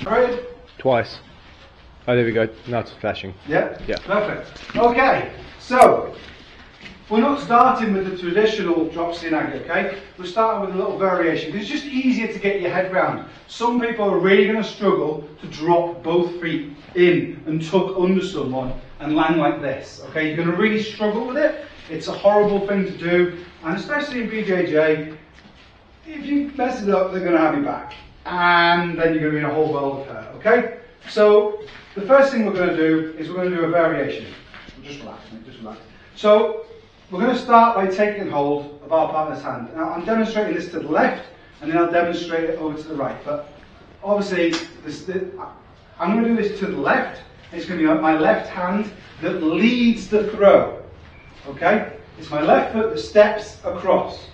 Right? Twice. Oh, there we go. Now it's flashing. Yeah? Yeah. Perfect. Okay, so we're not starting with the traditional drop Nage, okay? We're starting with a little variation. It's just easier to get your head round. Some people are really going to struggle to drop both feet in and tuck under someone and land like this, okay? You're going to really struggle with it. It's a horrible thing to do, and especially in BJJ, if you mess it up, they're going to have you back. And then you're going to be in a whole world of hurt, okay? So, the first thing we're going to do is we're going to do a variation. Just relax, mate, just relax. So, we're going to start by taking hold of our partner's hand. Now, I'm demonstrating this to the left, and then I'll demonstrate it over to the right. But, obviously, I'm going to do this to the left. It's going to be my left hand that leads the throw. Okay? It's my left foot that steps across.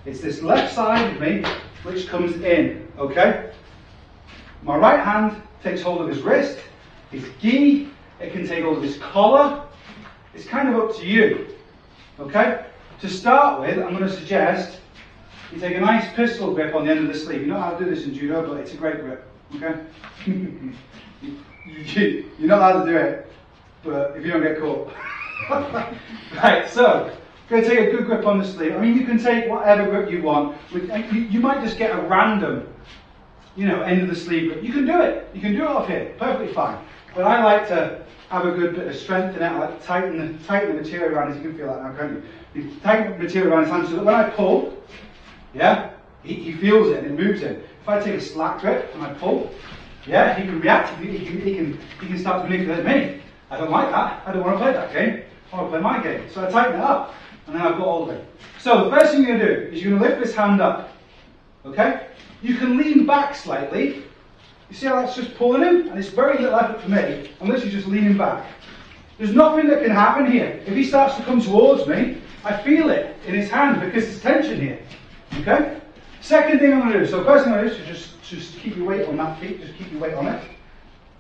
It's this left side of me which comes in. Okay? My right hand takes hold of his wrist, his gi, it can take hold of his collar. It's kind of up to you. Okay? To start with, I'm going to suggest you take a nice pistol grip on the end of the sleeve. You know how to do this in judo, but it's a great grip. Okay? You're not allowed to do it, but if you don't get caught. Right, so going to take a good grip on the sleeve. I mean, you can take whatever grip you want. You might just get a random, end of the sleeve grip. You can do it. You can do it off here, perfectly fine. But I like to have a good bit of strength in it. I like to tighten the material around his. You can feel that now, can't you? You tighten the material around his hand so that when I pull, yeah, he feels it and it moves him. If I take a slack grip and I pull, yeah, he can react. He can start to manipulate me. I don't like that. I don't want to play that game. I want to play my game. So I tighten it up, and then I've got all of it. So the first thing you're going to do is you're going to lift this hand up. Okay? You can lean back slightly. You see how that's just pulling him? And it's very little effort for me. I'm literally just leaning back. There's nothing that can happen here. If he starts to come towards me, I feel it in his hand because there's tension here. Okay? Second thing I'm going to do. So first thing I'm going to do is just keep your weight on that feet. Just keep your weight on it.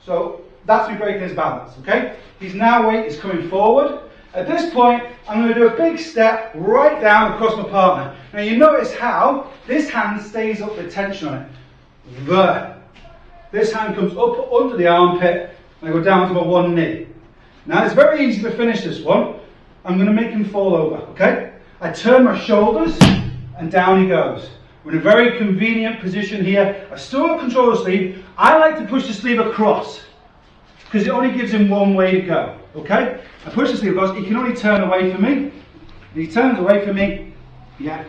So that's me breaking his balance. Okay? His now weight is coming forward. At this point, I'm going to do a big step right down across my partner. Now you notice how this hand stays up with tension on it. There. This hand comes up under the armpit and I go down to my one knee. Now it's very easy to finish this one. I'm going to make him fall over, okay? I turn my shoulders and down he goes. We're in a very convenient position here. I still got control of the sleeve. I like to push the sleeve across because it only gives him one way to go, okay? I push the sleeve across. He can only turn away from me. If he turns away from me, yeah,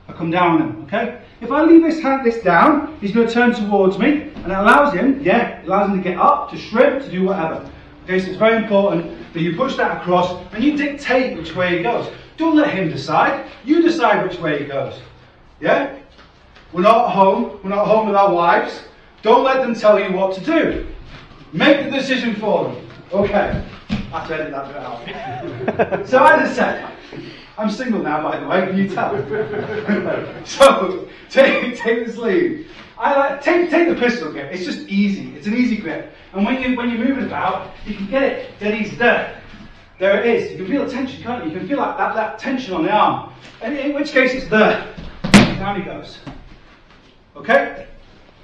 I come down on him, okay? If I leave this down, he's going to turn towards me, and it allows him, it allows him to get up, to shrimp, to do whatever. Okay, so it's very important that you push that across, and you dictate which way he goes. Don't let him decide. You decide which way he goes. Yeah? We're not at home. We're not at home with our wives. Don't let them tell you what to do. Make the decision for them. Okay. I have to edit that bit out. So as I said, I'm single now, by the way, can you tell? So, take the sleeve. I like take the pistol grip. It's just easy. It's an easy grip. And when you're moving about, you can get it dead easy there. There it is. You can feel the tension, can't you? You can feel that tension on the arm. And in which case it's there. Down he goes. Okay?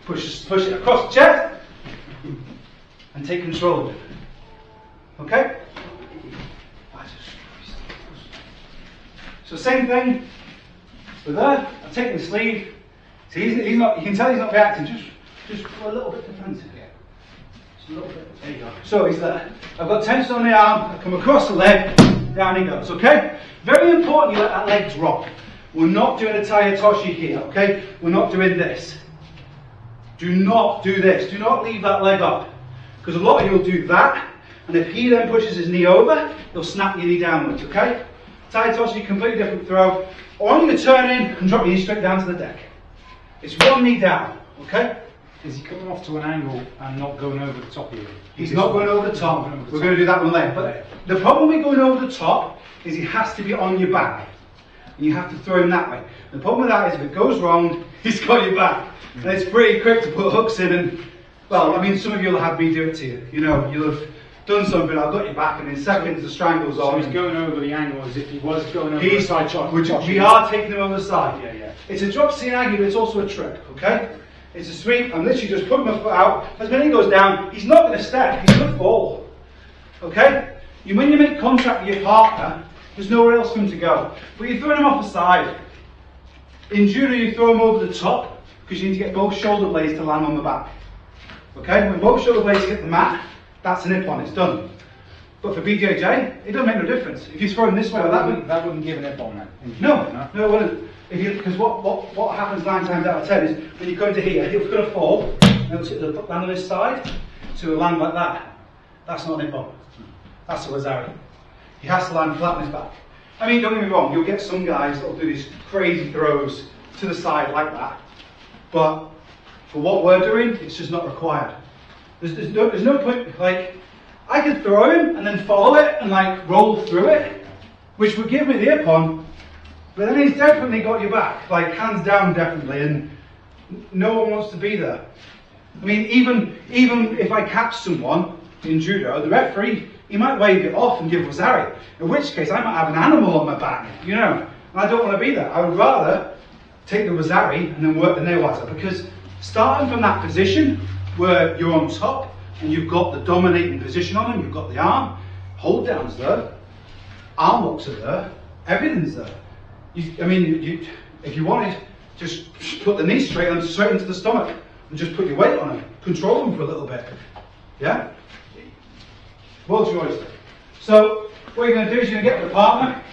Push it across the chest and take control of it. Okay? So same thing. So there, I'm taking the sleeve. See, he's not. You can tell he's not reacting. Just a little bit defensive here. Just a little bit. There you go. So he's there. I've got tension on the arm. I come across the leg. Down he goes. Okay. Very important. You let that leg drop. We're not doing a Taiyatoshi here. Okay. We're not doing this. Do not do this. Do not leave that leg up, because a lot of you will do that, and if he then pushes his knee over, he'll snap your knee downwards. Okay. Taiyatoshi, completely different throw. I want you to turn in and drop your knee straight down to the deck. It's one knee down, okay? Is he coming off to an angle and not going over the top of you? He's not going over the top. We're going to do that one later. But the problem with going over the top is he has to be on your back. And you have to throw him that way. The problem with that is if it goes wrong, he's got your back. And it's pretty quick to put hooks in and, well, I mean, some of you will have me do it to you. You know, you'll have done something, I've got your back, and in seconds the strangle's on. So he's going over the angle as if he was going over the side shot. We are taking him over the side. Yeah. It's a drop Nage, but it's also a trip, okay? It's a sweep. I'm literally just putting my foot out. As when he goes down, he's not going to step. He's going to fall. Okay? When you make contact with your partner, there's nowhere else for him to go. But you're throwing him off the side. In judo, you throw him over the top because you need to get both shoulder blades to land on the back. Okay? When both shoulder blades hit the mat, that's an Ippon. It's done. But for BJJ, it doesn't make no difference. If you throw him this way or that way, that wouldn't give an Ippon then. no, it wouldn't. Because what happens 9 times out of 10 is when you come to here, he's going to fall, and he'll land on his side, so he'll land like that. That's not an Ippon. That's a Wazari. He has to land flat on his back. I mean, don't get me wrong, you'll get some guys that will do these crazy throws to the side like that, but for what we're doing, it's just not required. There's no point, like, I could throw him and then follow it and like roll through it, which would give me the Ippon, but then he's definitely got your back, like hands down definitely, and no one wants to be there. I mean, even if I catch someone in judo, the referee, he might wave it off and give Wazari, in which case I might have an animal on my back, you know, and I don't want to be there. I would rather take the Wazari and then work the Newaza, because starting from that position where you're on top and you've got the dominating position on him, you've got the arm, hold downs there, arm locks are there, everything's there. If you wanted, just put the knee straight into the stomach and just put your weight on him, control him for a little bit, yeah? World's your oyster. So what you're going to do is you're going to get with a partner,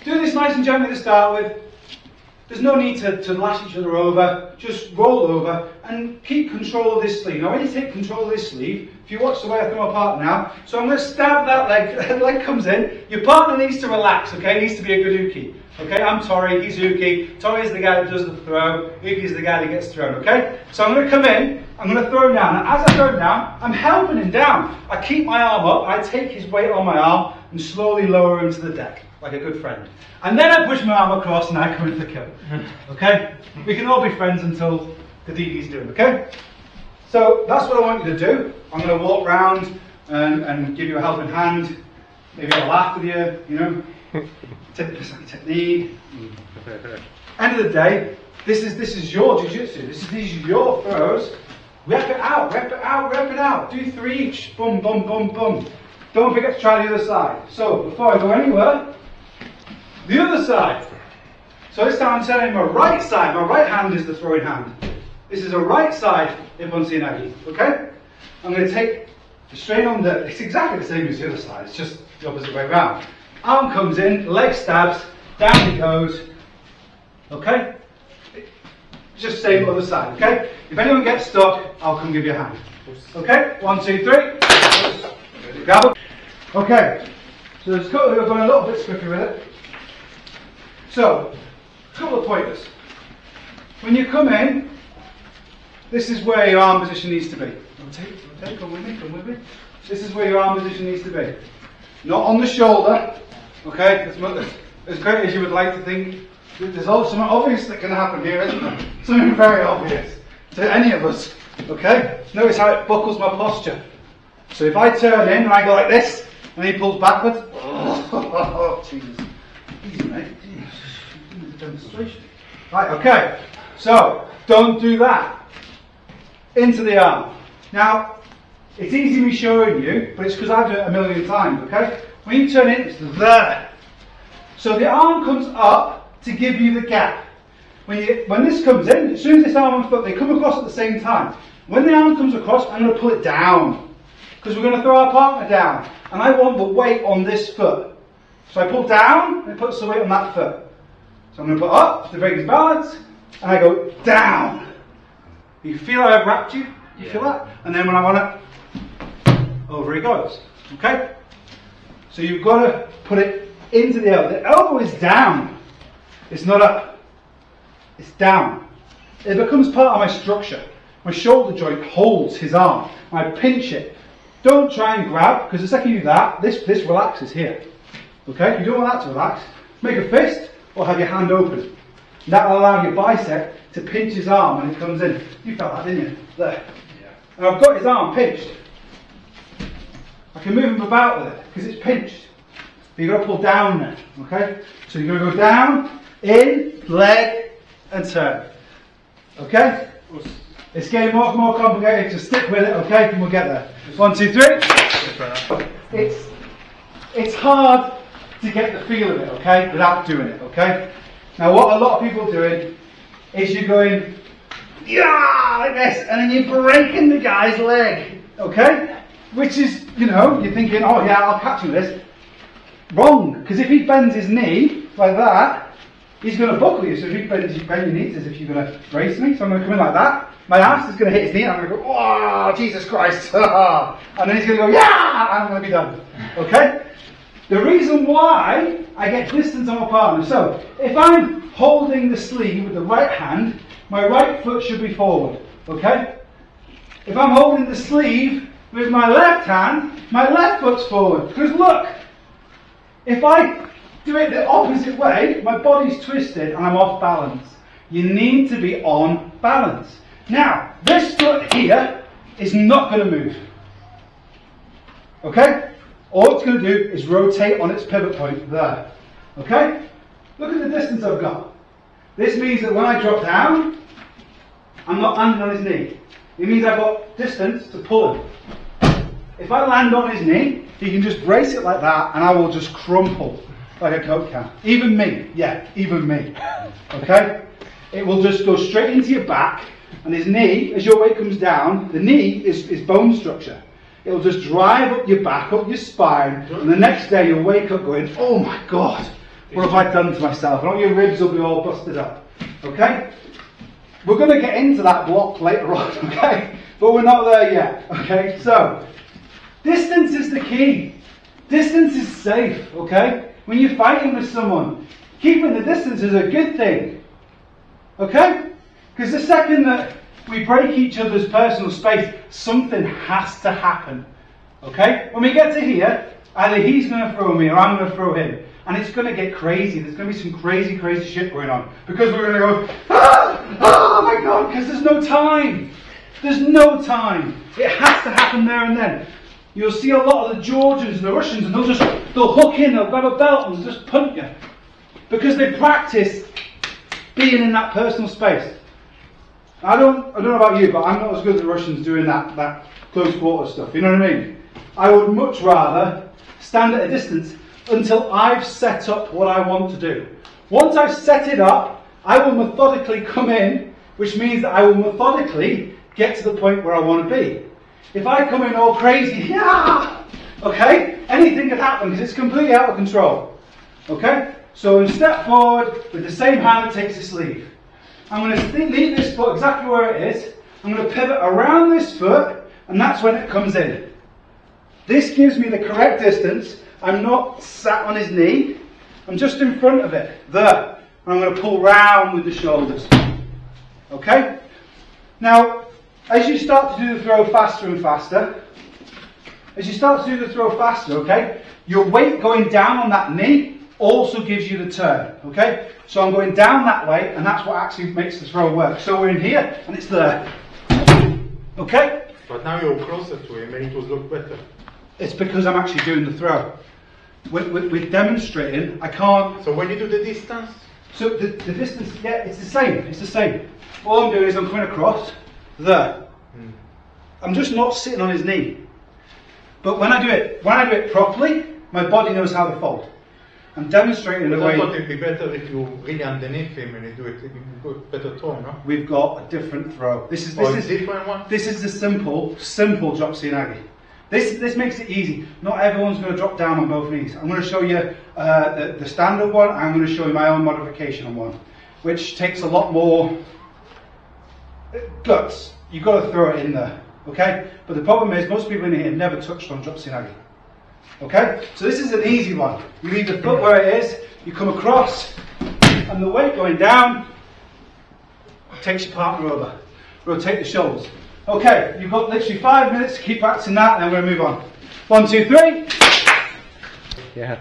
do this nice and gently to start with. There's no need to lash each other over, just roll over and keep control of this sleeve. Now when you take control of this sleeve, if you watch the way I throw my partner now, so I'm going to stab that leg, the leg comes in, your partner needs to relax, okay, needs to be a good uke. Okay, I'm Tori, he's Uki, Tori is the guy that does the throw, Uki is the guy that gets thrown, okay? So I'm going to come in, I'm going to throw him down. Now as I throw him down, I'm helping him down. I keep my arm up, I take his weight on my arm and slowly lower him to the deck, like a good friend. And then I push my arm across and I come in for the kill. Okay? We can all be friends until the DD's doing, okay? So that's what I want you to do. I'm going to walk round and give you a helping hand. Maybe I'll laugh with you, you know. Take this technique. End of the day, this is your jiu-jitsu. These are your throws. Rep it out, rep it out, rep it out. Do 3 each. Boom, boom, boom, boom. Don't forget to try the other side. So before I go anywhere, the other side. So this time I'm turning my right side. My right hand is the throwing hand. This is a right side Ippon Nage. Okay? I'm going to take the strain on the. It's exactly the same as the other side. It's just the opposite way around. Arm comes in, leg stabs, down he goes. Okay? Just same other side. Okay? If anyone gets stuck, I'll come give you a hand. Okay? 1, 2, 3. Grab it. Okay. So there's a couple who have gone a little bit squiffy with it. So, a couple of pointers. When you come in, this is where your arm position needs to be. Rotate, come with me. This is where your arm position needs to be. Not on the shoulder, okay? As great as you would like to think, there's also something obvious that can happen here, isn't there? Something very obvious to any of us, okay? Notice how it buckles my posture. So if I turn in and I go like this, and he pulls backwards, oh, Jesus. Easy, mate. Demonstration. Right, okay. So, don't do that. Into the arm. Now, it's easy me showing you, but it's because I've done it a million times, okay? When you turn it, it's there. So the arm comes up to give you the gap. When this comes in, as soon as this arm and foot, they come across at the same time. When the arm comes across, I'm going to pull it down. Because we're going to throw our partner down. And I want the weight on this foot. So I pull down, and it puts the weight on that foot. So I'm going to put up to break his balance, and I go down. You feel how I've wrapped you? You feel that? And then when I want to, over he goes. Okay? So you've got to put it into the elbow. The elbow is down. It's not up. It's down. It becomes part of my structure. My shoulder joint holds his arm. I pinch it. Don't try and grab, because the second you do that, this relaxes here. Okay? You don't want that to relax. Make a fist or have your hand open. That will allow your bicep to pinch his arm when it comes in. You felt that, didn't you? There. Yeah. And I've got his arm pinched. I can move him about with it because it's pinched. But you've got to pull down there. Okay? So you're going to go down, in, leg, and turn. Okay? It's getting more and more complicated, so stick with it, okay? And we'll get there. 1, 2, 3. It's hard to get the feel of it, okay? Without doing it, okay? Now what a lot of people are doing is you're going, yeah, like this, and then you're breaking the guy's leg, okay? Which is, you know, you're thinking, oh yeah, I'll catch him with this. Wrong, because if he bends his knee like that, he's going to buckle you. So if you bend your knees as if you're going to brace me, so I'm going to come in like that. My ass is going to hit his knee, and I'm going to go, oh, Jesus Christ. And then he's going to go, yeah, and I'm going to be done. Okay? The reason why I get distance on my partner, so if I'm holding the sleeve with the right hand, my right foot should be forward. Okay? If I'm holding the sleeve with my left hand, my left foot's forward. Because look, if I do it the opposite way, my body's twisted and I'm off balance. You need to be on balance. Now, this foot here is not going to move. Okay? All it's going to do is rotate on its pivot point there. Okay? Look at the distance I've got. This means that when I drop down, I'm not landing on his knee. It means I've got distance to pull him. If I land on his knee, he can just brace it like that and I will just crumple like a Coke can. Even me. Yeah, even me. Okay? It will just go straight into your back, and his knee, as your weight comes down, the knee is bone structure. It will just drive up your back, up your spine, and the next day you'll wake up going, oh my God, what have I done to myself? And all your ribs will be all busted up. Okay? We're going to get into that block later on, okay? But we're not there yet, okay? So, distance is the key. Distance is safe, okay? When you're fighting with someone, keeping the distance is a good thing. Okay? Because the second that we break each other's personal space, something has to happen. Okay? When we get to here, either he's going to throw me or I'm going to throw him. And it's going to get crazy. There's going to be some crazy, crazy shit going on. Because we're going to go, oh my God, because there's no time. There's no time. It has to happen there and then. You'll see a lot of the Georgians and the Russians, and they'll hook in, they'll grab a belt and just punt you. Because they practice being in that personal space. I don't know about you, but I'm not as good as the Russians doing that close quarter stuff. You know what I mean? I would much rather stand at a distance until I've set up what I want to do. Once I've set it up, I will methodically come in, which means that I will methodically get to the point where I want to be. If I come in all crazy, yeah, okay, anything could happen because it's completely out of control. Okay? So in step forward with the same hand that takes the sleeve. I'm going to leave this foot exactly where it is. I'm going to pivot around this foot, and that's when it comes in. This gives me the correct distance. I'm not sat on his knee. I'm just in front of it. There. And I'm going to pull round with the shoulders. Okay? Now, as you start to do the throw faster and faster, okay, your weight going down on that knee also gives you the turn, okay? So I'm going down that way, and that's what actually makes the throw work. So we're in here, and it's there. Okay? But now you're closer to him, and it will look better. It's because I'm actually doing the throw. We're demonstrating, I can't... So when you do the distance? So the distance, yeah, it's the same. All I'm doing is I'm coming across, there. I'm just not sitting on his knee. But when I do it properly, my body knows how to fold. I'm demonstrating the way. I thought it'd be better if you really underneath him and you do it. You got better throw, no? We've got a different throw. This is different one. This is the simple drop Seoi Nage. This makes it easy. Not everyone's going to drop down on both knees. I'm going to show you the standard one. I'm going to show you my own modification on one, which takes a lot more guts. You've got to throw it in there, okay? But the problem is most people in here have never touched on drop Seoi Nage. Okay, so this is an easy one. You leave the foot where it is, you come across, and the weight going down takes your partner over. Rotate the shoulders. Okay, you've got literally 5 minutes to keep practicing that, and then we're going to move on. 1, 2, 3. Yeah.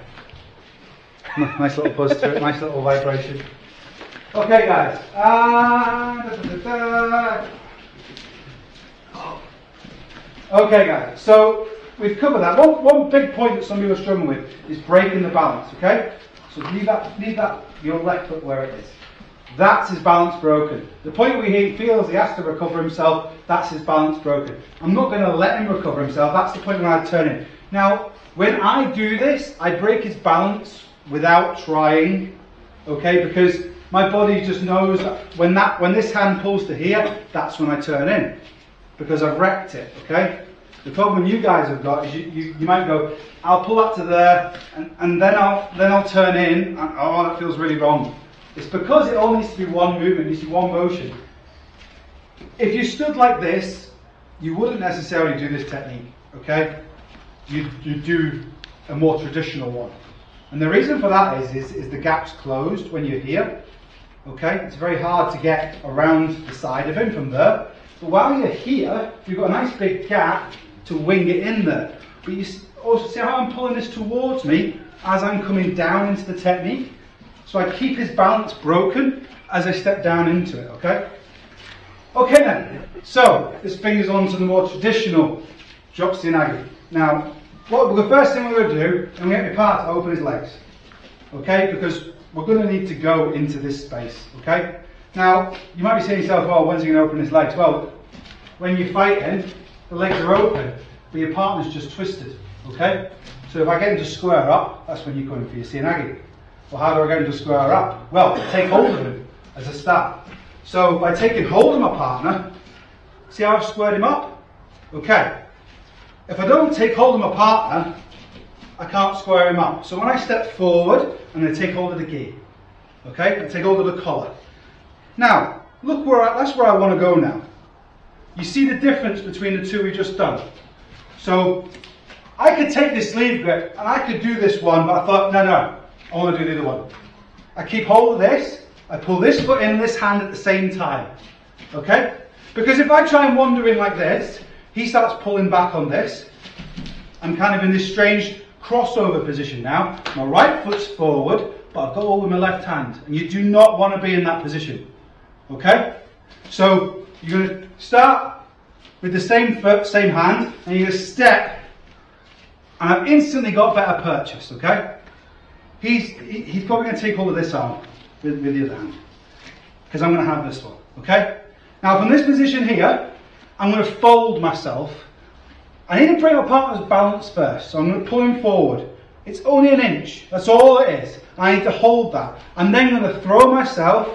Nice little buzz to it, nice little vibration. Okay, guys. Okay, guys. So we've covered that. One big point that some people are struggling with is breaking the balance. Okay. So leave that your left foot where it is. that's his balance broken. The point where he feels he has to recover himself, that's his balance broken. I'm not going to let him recover himself, that's the point when I turn in. Now, when I do this, I break his balance without trying, okay, because my body just knows that when this hand pulls to here, that's when I turn in, because I've wrecked it, okay? The problem you guys have got is you might go, I'll pull up to there, and then I'll turn in, and oh, that feels really wrong. It's because it all needs to be one movement, you see one motion. If you stood like this, you wouldn't necessarily do this technique, okay? You do a more traditional one. And the reason for that is the gap's closed when you're here, okay? It's very hard to get around the side of him from there. But while you're here, you've got a nice big gap to wing it in there. But you also see how I'm pulling this towards me as I'm coming down into the technique? So I keep his balance broken as I step down into it, okay? Okay then, so this brings us on to the more traditional drop Seoi. Now, the first thing we're going to do, I'm going to get my partner to open his legs, okay? Because we're going to need to go into this space, okay? Now, you might be saying to yourself, oh, when's he going to open his legs? Well, when you're fighting, the legs are open, but your partner's just twisted, okay? So if I get him to square up, that's when you're going for your Seoi. Well, how do I get him to square up? Well, take hold of him as a start. So by taking hold of my partner, see how I've squared him up? Okay. If I don't take hold of my partner, I can't square him up. So when I step forward, I'm going to take hold of the gi. Okay? And take hold of the collar. Now, look that's where I want to go now. You see the difference between the two we've just done? So I could take this sleeve grip and I could do this one, but I thought, no, I want to do the other one. I keep hold of this, I pull this foot in this hand at the same time. Okay? Because if I try and wander in like this, he starts pulling back on this. I'm kind of in this strange crossover position now. My right foot's forward, but I've got hold with my left hand. And you do not want to be in that position. Okay? So you're going to start with the same foot, same hand, and you're going to step. And I've instantly got better purchase, okay? He's probably going to take hold of this arm with the other hand. Because I'm going to have this one, okay? Now from this position here, I'm going to fold myself. I need to bring my partner's balance first, so I'm going to pull him forward. It's only an inch, that's all it is. I need to hold that. I'm then going to throw myself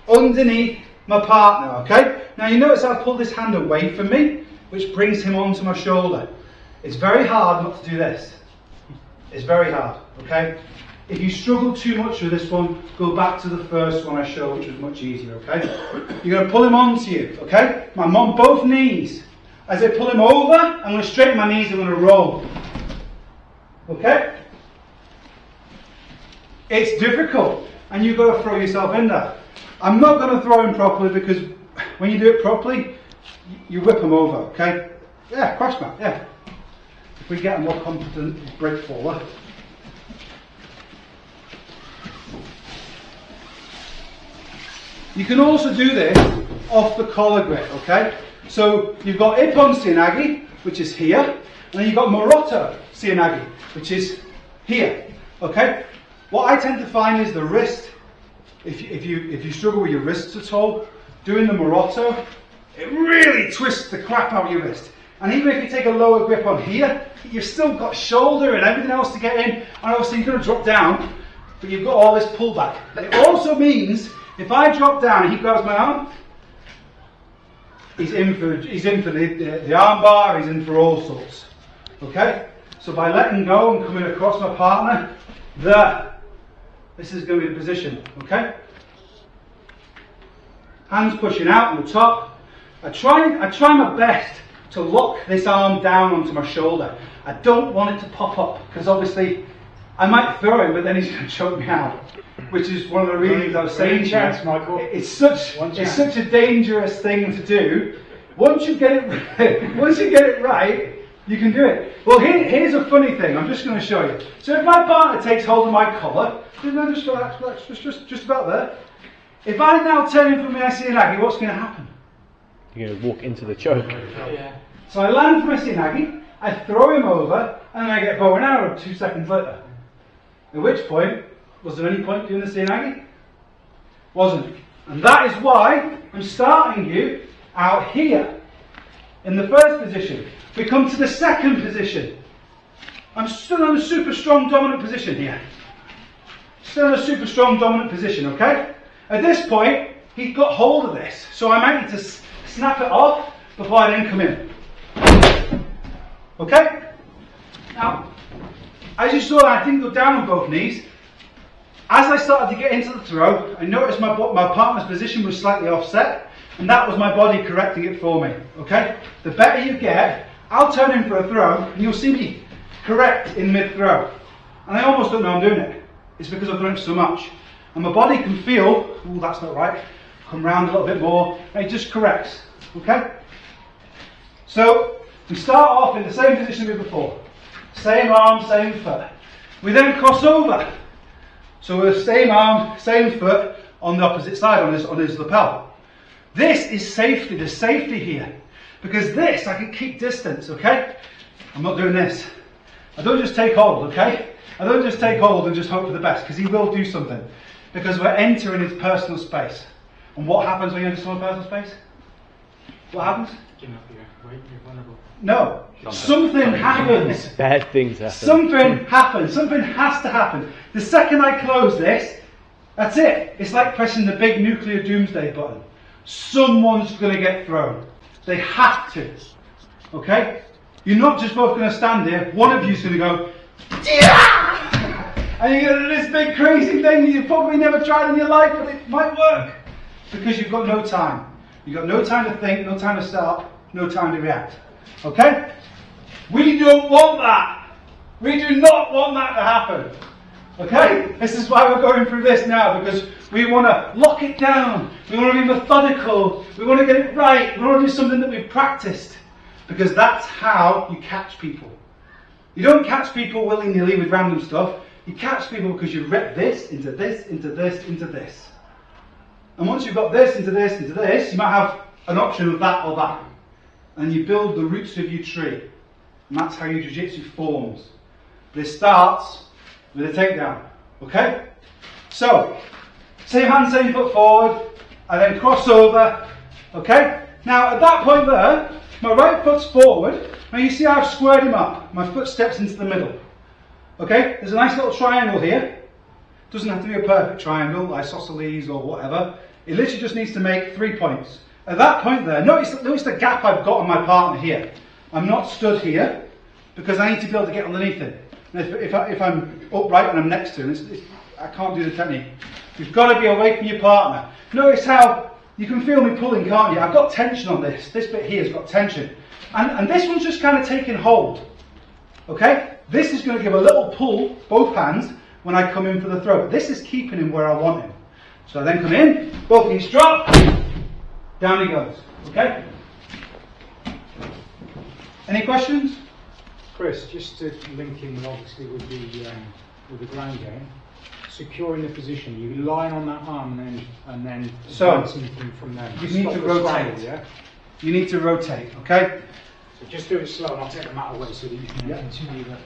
underneath my partner, okay? Now you notice I've pulled this hand away from me, which brings him onto my shoulder. It's very hard not to do this. It's very hard, okay? If you struggle too much with this one, go back to the first one I showed, which was much easier, okay? You're going to pull him onto you, okay? I'm on both knees. As I pull him over, I'm going to straighten my knees, I'm going to roll. Okay? It's difficult, and you've got to throw yourself in there. I'm not going to throw him properly, because when you do it properly, you whip him over, okay? Yeah, crash mat, yeah. If we get a more competent break faller. You can also do this off the collar grip, okay? So you've got Ippon Seoi, which is here, and then you've got Moroto Seoi, which is here, okay? What I tend to find is the wrist, if you struggle with your wrists at all, doing the Moroto, it really twists the crap out of your wrist. And even if you take a lower grip on here, you've still got shoulder and everything else to get in, and obviously you're going to drop down, but you've got all this pullback. It also means if I drop down and he grabs my arm, he's in for the arm bar, he's in for all sorts. Okay? So by letting go and coming across my partner, this is going to be the position. Okay? Hands pushing out on the top. I try my best to lock this arm down onto my shoulder. I don't want it to pop up, because obviously I might throw him, but then he's going to choke me out. Which is one of the reasons I was saying chance, Michael. It's such a dangerous thing to do. Once you get it right, you can do it. Well, here's a funny thing. I'm just going to show you. So if my partner takes hold of my collar, just about there. If I now turn him from my Seoi, what's going to happen? You're going to walk into the choke. Yeah. So I land from my Seoi, I throw him over, and then I get bow and arrow 2 seconds later. At which point, was there any point doing the Seoi? Wasn't. And that is why I'm starting you out here in the first position. We come to the second position. I'm still in a super strong dominant position here. Still in a super strong dominant position, okay? At this point, he got hold of this. So I might need to snap it off before I then come in. Okay? Now, as you saw, I didn't go down on both knees. As I started to get into the throw, I noticed my partner's position was slightly offset, and that was my body correcting it for me. Okay? The better you get, I'll turn in for a throw, and you'll see me correct in mid-throw. And I almost don't know I'm doing it. It's because I've done it so much. And my body can feel, oh, that's not right, come round a little bit more, and it just corrects. Okay? So, we start off in the same position we did before. Same arm, same foot. We then cross over. So we're same arm, same foot on the opposite side, on his lapel. This is safety, there's safety here. Because this, I can keep distance, okay? I'm not doing this. I don't just take hold, okay? I don't just take hold and just hope for the best, because he will do something. Because we're entering his personal space. And what happens when you enter someone's personal space? What happens? You're vulnerable. No. Something happens. Bad things happen. Something happens. Something has to happen. The second I close this, that's it. It's like pressing the big nuclear doomsday button. Someone's going to get thrown. They have to. Okay? You're not just both going to stand here. One of you's going to go, yeah! And you're going to do this big crazy thing that you've probably never tried in your life, but it might work. Because you've got no time. You've got no time to think, no time to stop, no time to react. Okay? We don't want that. We do not want that to happen. Okay? This is why we're going through this now, because we want to lock it down. We want to be methodical. We want to get it right. We want to do something that we've practiced. Because that's how you catch people. You don't catch people willy-nilly with random stuff. You catch people because you rep this, into this, into this, into this. And once you've got this, into this, into this, you might have an option of that or that. And you build the roots of your tree. And that's how your jiu-jitsu forms. But it starts with a takedown. Okay? So, same hand, same foot forward. I then cross over. Okay? Now, at that point there, my right foot's forward. Now you see I've squared him up. My foot steps into the middle. Okay? There's a nice little triangle here. Doesn't have to be a perfect triangle, isosceles or whatever. It literally just needs to make 3 points. At that point there, notice the gap I've got on my partner here. I'm not stood here because I need to be able to get underneath him. And if I'm upright and I'm next to him, I can't do the technique. You've got to be away from your partner. Notice how you can feel me pulling, can't you? I've got tension on this. This bit here has got tension. And this one's just kind of taking hold. Okay? This is going to give a little pull, both hands, when I come in for the throw. But this is keeping him where I want him. So I then come in, both knees drop, down he goes. Okay? Any questions? Chris, just to link in obviously with the ground game, securing the position, you line on that arm and then So, from there. you need to rotate. Yeah? You need to rotate, okay? So just do it slow and I'll take the mat away so that you can continue that.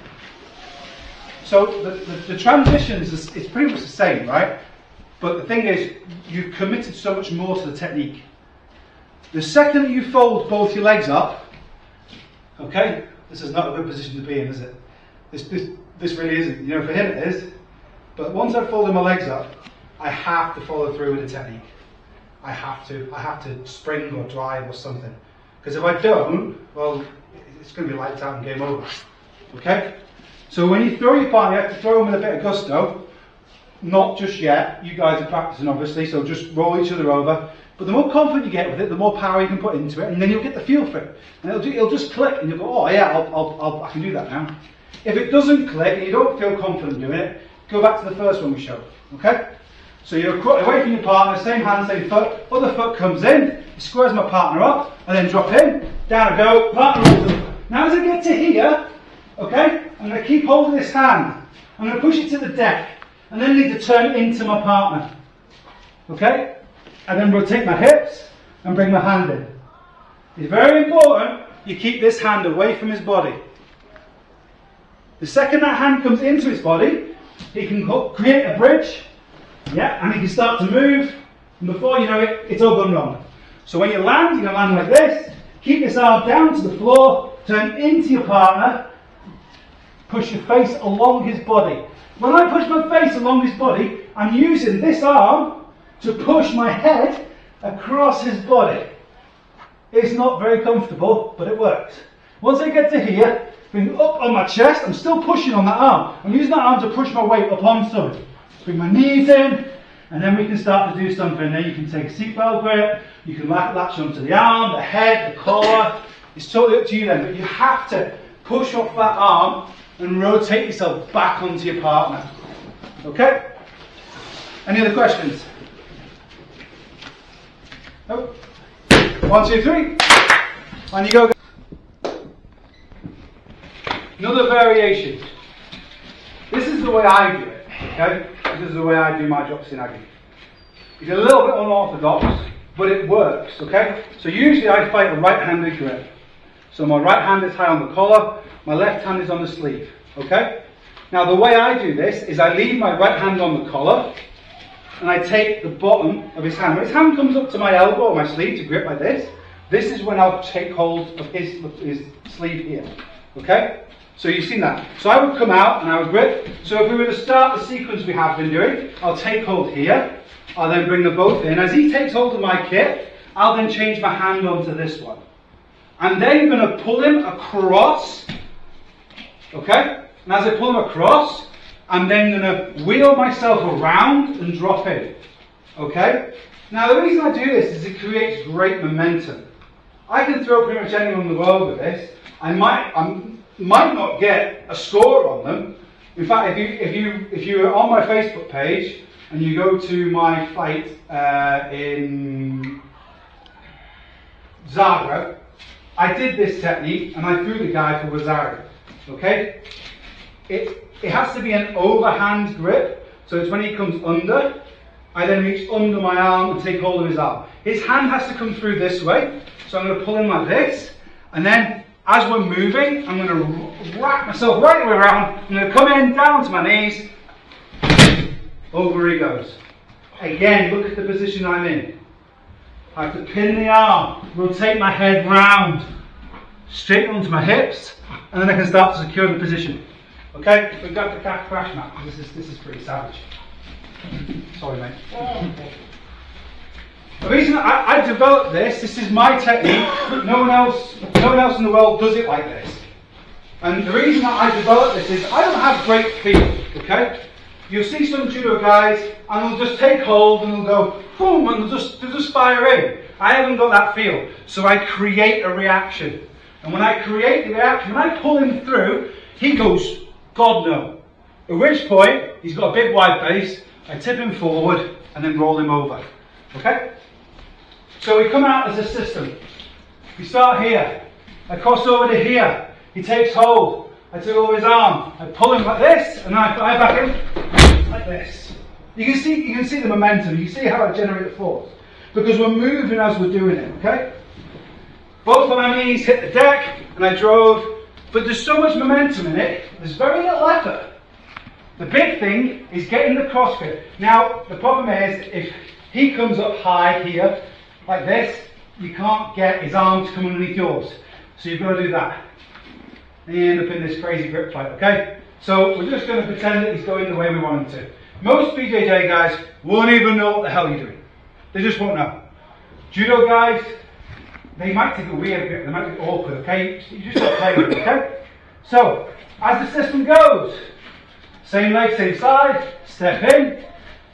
So the transitions is pretty much the same, right? But the thing is, you've committed so much more to the technique. The second that you fold both your legs up, okay, this is not a good position to be in, is it? This really isn't. You know, for him it is. But once I've folded my legs up, I have to follow through with the technique. I have to spring or drive or something. Because if I don't, well, it's going to be lights out and game over. Okay? So when you throw your partner, you have to throw them with a bit of gusto. Not just yet. You guys are practicing, obviously, so just roll each other over. But the more confident you get with it, the more power you can put into it, and then you'll get the feel for it. And it'll just click, and you'll go, oh yeah, I can do that now. If it doesn't click, and you don't feel confident doing it, go back to the first one we showed. Okay? So you're away from your partner, same hand, same foot, other foot comes in, squares my partner up, and then drop in, down I go, partner rolls over. Now as I get to here, okay, I'm going to keep holding this hand. I'm going to push it to the deck, and then need to turn into my partner. Okay? And then rotate my hips, and bring my hand in. It's very important you keep this hand away from his body. The second that hand comes into his body, he can create a bridge, yeah, and he can start to move And before you know it, it's all gone wrong. So when you land, you're going to land like this. Keep this arm down to the floor, turn into your partner, push your face along his body. When I push my face along his body, I'm using this arm to push my head across his body. It's not very comfortable, but it works. Once I get to here, bring up on my chest, I'm still pushing on that arm. I'm using that arm to push my weight up on something. Bring my knees in, and then we can start to do something. Then you can take a seatbelt grip, you can latch onto the arm, the head, the collar. It's totally up to you then, but you have to push off that arm and rotate yourself back onto your partner. Okay? Any other questions? Nope. 1, 2, 3. On you go. Another variation. This is the way I do it. Okay? This is the way I do my drops in Nage. It's a little bit unorthodox, but it works. Okay? So usually I fight a right-handed grip. So my right hand is high on the collar, my left hand is on the sleeve. Okay? Now the way I do this is I leave my right hand on the collar, and I take the bottom of his hand. When his hand comes up to my elbow or my sleeve to grip like this, this is when I'll take hold of his sleeve here. Okay? So you've seen that. So I would come out and I would grip. So if we were to start the sequence we have been doing, I'll take hold here. I'll then bring them both in. As he takes hold of my kit, I'll then change my hand onto this one. I'm then going to pull him across. Okay? And as I pull him across, I'm then going to wheel myself around and drop in. Okay? Now the reason I do this is it creates great momentum. I can throw pretty much anyone in the world with this. I might not get a score on them. In fact, if you are on my Facebook page and you go to my fight in Zagreb, I did this technique and I threw the guy for Wazaria. Okay? It has to be an overhand grip, so it's when he comes under, I then reach under my arm and take hold of his arm. His hand has to come through this way, so I'm going to pull him like this, and then as we're moving, I'm going to wrap myself right the way around, I'm going to come in, down to my knees, over he goes. Again, look at the position I'm in. I have to pin the arm, rotate my head round, straighten onto my hips, and then I can start to secure the position. Okay, we've got the calf crash mat. This is pretty savage. Sorry, mate. The reason I developed this is my technique. No one else in the world does it like this. And the reason that I developed this is I don't have great feel. Okay, you'll see some judo guys and they'll just take hold and they'll go boom and they'll just fire in. I haven't got that feel, so I create a reaction. And when I create the reaction, when I pull him through, he goes, God no. At which point, he's got a big wide base, I tip him forward and then roll him over. Okay? So we come out as a system. We start here, I cross over to here, he takes hold, I take over his arm, I pull him like this, and then I fly back in like this. You can see the momentum, you can see how I generate the force. Because we're moving as we're doing it, okay? Both of my knees hit the deck, and I drove, but there's so much momentum in it, there's very little effort. The big thing is getting the cross grip. Now, the problem is, if he comes up high here, like this, you can't get his arm to come underneath yours. So you've got to do that. And you end up in this crazy grip fight, okay? So we're just going to pretend that he's going the way we want him to. Most BJJ guys won't even know what the hell you're doing. They just won't know. Judo guys, they might take a weird grip, they might be awkward, okay? You just got to play with it, okay? So, as the system goes, same leg, same side, step in,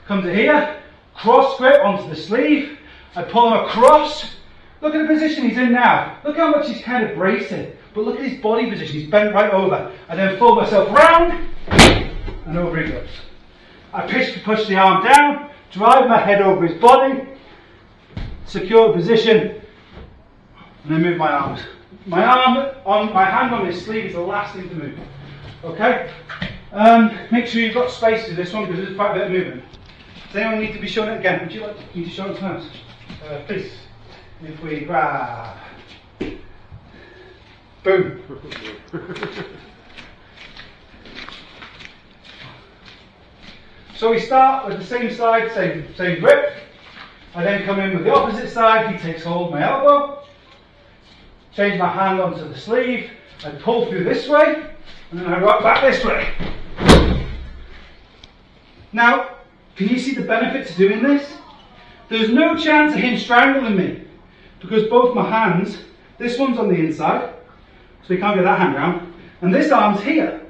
come to here, cross grip onto the sleeve, I pull him across. Look at the position he's in now. Look how much he's kind of bracing. But look at his body position, he's bent right over. I then fold myself round, and over he goes. I push the arm down, drive my head over his body, secure the position, and then move my arms. My hand on his sleeve is the last thing to move. Okay? Make sure you've got space to this one because there's quite a bit of movement. Does anyone need to be shown it again? Would you like me to show it first? Please. If we grab. Boom. So we start with the same side, same grip. I then come in with the opposite side, he takes hold of my elbow, change my hand onto the sleeve, I pull through this way, and then I rock back this way. Now, can you see the benefit to doing this? There's no chance of him strangling me, because both my hands, this one's on the inside, so you can't get that hand round, and this arm's here.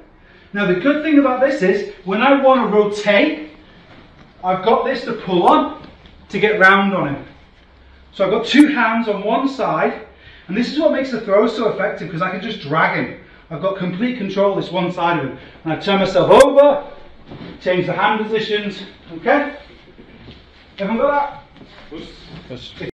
Now the good thing about this is, when I want to rotate, I've got this to pull on to get round on him. So I've got two hands on one side, and this is what makes the throw so effective, because I can just drag him. I've got complete control of this one side of him. And I turn myself over, change the hand positions, okay? Everyone got that? Yes.